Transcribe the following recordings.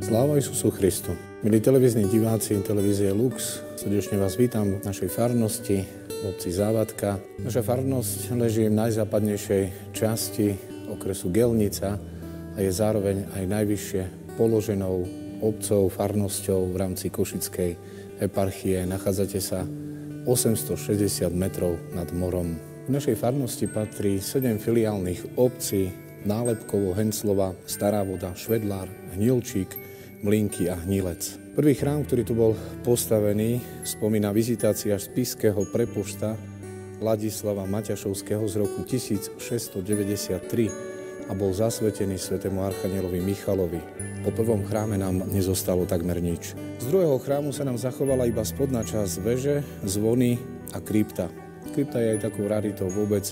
Sláva Isusu Christu. Milí televízni diváci televízie Lux, srdečne vás vítam v našej farnosti v obci Závadka. Naša farnosť leží v najzápadnejšej časti okresu Gelnica a je zároveň aj najvyššie položenou obcov, farnosťou v rámci Košickej eparchie. Nachádzate sa 860 metrov nad morom. V našej farnosti patrí 7 filiálnych obcí: Nálepkovo, Henclova, Stará Voda, Švedlár, Hnilčík, Mlynky a Hnilec. Prvý chrám, ktorý tu bol postavený, spomína vizitácia spišského prepošta Ladislava Maťašovského z roku 1693 a bol zasvetený svätému archanielovi Michalovi. Po prvom chráme nám nezostalo takmer nič. Z druhého chrámu sa nám zachovala iba spodná časť veže, zvony a krypta. Krypta je aj takou raritou vôbec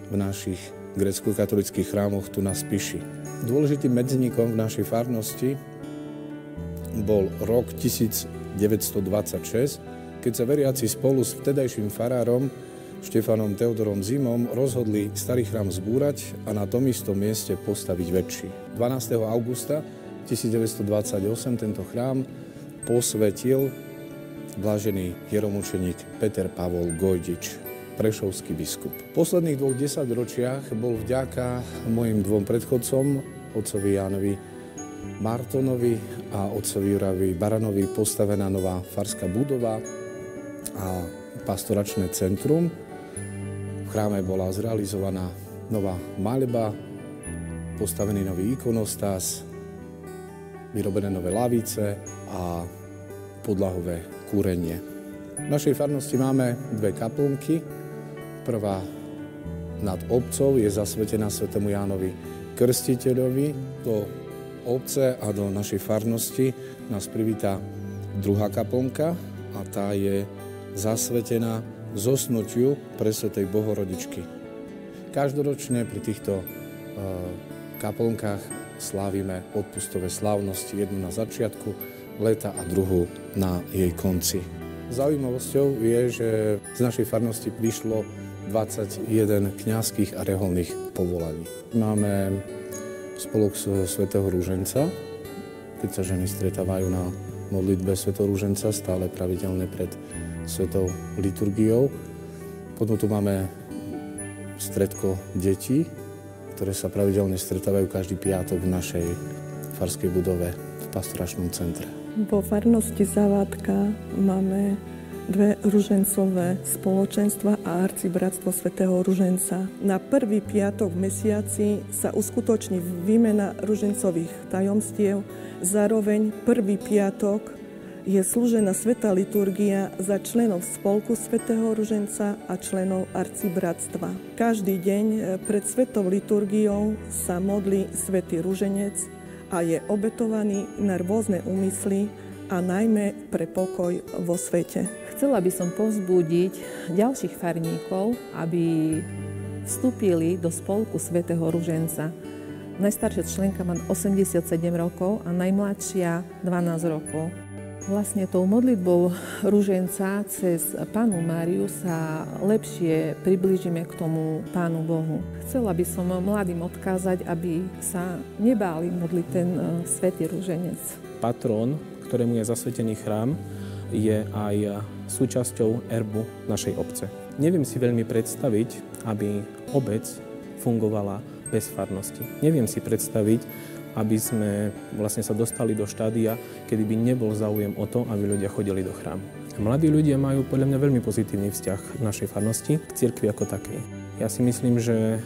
v našich grécko-katolických chrámoch tu na Spiši. Dôležitým medzníkom v našej farnosti bol rok 1926, keď sa veriaci spolu s vtedajším farárom Štefanom Teodorom Zimom rozhodli starý chrám zbúrať a na tom istom mieste postaviť väčší. 12. augusta 1928 tento chrám posvetil blažený hieromučeník Peter Pavol Gojdič, prešovský biskup. V posledných 2 desaťročiach bol vďaka mojim 2 predchodcom, otcovi Jánovi Martonovi a otcovi Jurajovi Baranovi, postavená nová farská budova a pastoračné centrum. V chráme bola zrealizovaná nová maľba, postavený nový ikonostas, vyrobené nové lavice a podlahové kúrenie. V našej farnosti máme 2 kaplnky. Prvá nad obcov je zasvetená svätému Jánovi Krstiteľovi. Do obce a do našej farnosti nás privítá druhá kaplnka a tá je zasvetená zosnutiu presvätej Bohorodičky. Každoročne pri týchto kaplnkách slávime odpustové slávnosti, jednu na začiatku leta a druhú na jej konci. Zaujímavosťou je, že z našej farnosti vyšlo 21 kňazských a reholných povolaní. Máme spolok svätého Ruženca, keď sa ženy stretávajú na modlitbe svätého Ruženca stále pravidelne pred svätou liturgiou. Potom tu máme stredko detí, ktoré sa pravidelne stretávajú každý piatok v našej farskej budove v pastoračnom centre. Vo farnosti Závadka máme 2 ružencové spoločenstva a arcibratstvo svätého Ruženca. Na prvý piatok v mesiaci sa uskutoční výmena ružencových tajomstiev. Zároveň prvý piatok je slúžená svätá liturgia za členov spolku svätého Ruženca a členov arcibratstva. Každý deň pred svätou liturgiou sa modlí svätý Ruženec a je obetovaný na rôzne úmysly a najmä pre pokoj vo svete. Chcela by som povzbudiť ďalších farníkov, aby vstúpili do spolku svätého Ruženca. Najstaršia členka má 87 rokov a najmladšia 12 rokov. Vlastne tou modlitbou Ruženca cez Pannu Máriu sa lepšie priblížime k tomu Pánu Bohu. Chcela by som mladým odkázať, aby sa nebáli modliť ten svätý Ruženec. Patrón, ktorému je zasvetený chrám, je aj súčasťou erbu našej obce. Neviem si veľmi predstaviť, aby obec fungovala bez farnosti. Neviem si predstaviť, aby sme vlastne sa dostali do štádia, kedy by nebol záujem o to, aby ľudia chodili do chrámu. Mladí ľudia majú podľa mňa veľmi pozitívny vzťah k našej farnosti, k cirkvi ako takej. Ja si myslím, že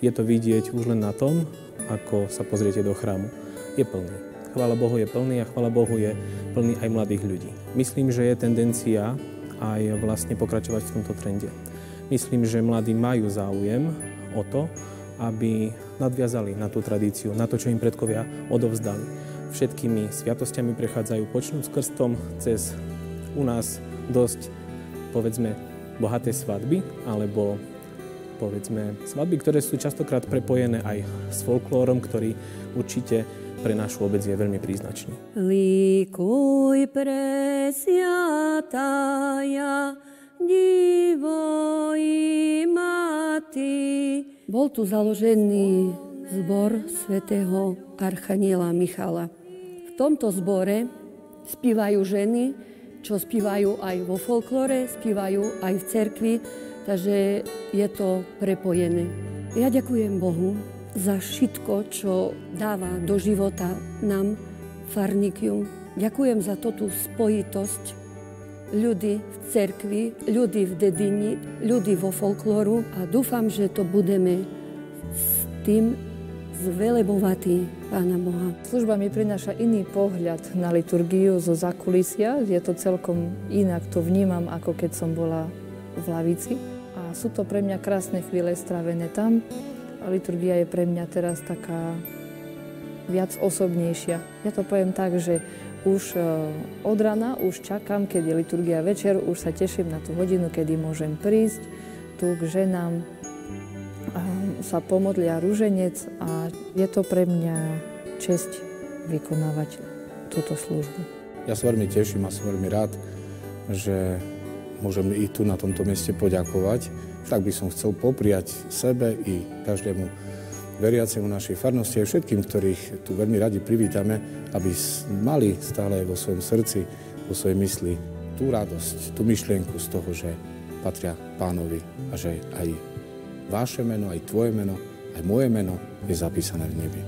je to vidieť už len na tom, ako sa pozriete do chrámu. Je plný. Chvála Bohu je plný a chvála Bohu je plný aj mladých ľudí. Myslím, že je tendencia aj vlastne pokračovať v tomto trende. Myslím, že mladí majú záujem o to, aby nadviazali na tú tradíciu, na to, čo im predkovia odovzdali. Všetkými sviatosťami prechádzajú, počnúť s krstom, cez u nás dosť, povedzme, bohaté svadby, alebo povedzme svadby, ktoré sú častokrát prepojené aj s folklórom, ktorý určite pre našu obec je veľmi príznačný. Likuj presviataja, divo i mati. Bol tu založený zbor svätého archaniela Michala. V tomto zbore spievajú ženy, čo spievajú aj vo folklore, spievajú aj v cerkvi, takže je to prepojené. Ja ďakujem Bohu za všetko, čo dáva do života nám, farníkium. Ďakujem za tú spojitosť ľudí v cerkvi, ľudí v dedini, ľudí vo folklóru a dúfam, že to budeme s tým zvelebovať Pána Boha. Služba mi prináša iný pohľad na liturgiu zo zákulisia. Je to celkom inak, to vnímam, ako keď som bola v lavici. A sú to pre mňa krásne chvíle strávené tam. A liturgia je pre mňa teraz taká viac osobnejšia. Ja to poviem tak, že už od rana už čakám, keď je liturgia večer, už sa teším na tú hodinu, kedy môžem prísť tu k ženám, sa pomodlia ruženec a je to pre mňa česť vykonávať túto službu. Ja sa veľmi teším a som veľmi rád, že môžem i tu na tomto mieste poďakovať. Tak by som chcel popriať sebe i každému veriacemu našej farnosti a všetkým, ktorých tu veľmi radi privítame, aby mali stále vo svojom srdci, vo svojej mysli tú radosť, tú myšlienku z toho, že patria Pánovi a že aj vaše meno, aj tvoje meno, aj moje meno je zapísané v nebi.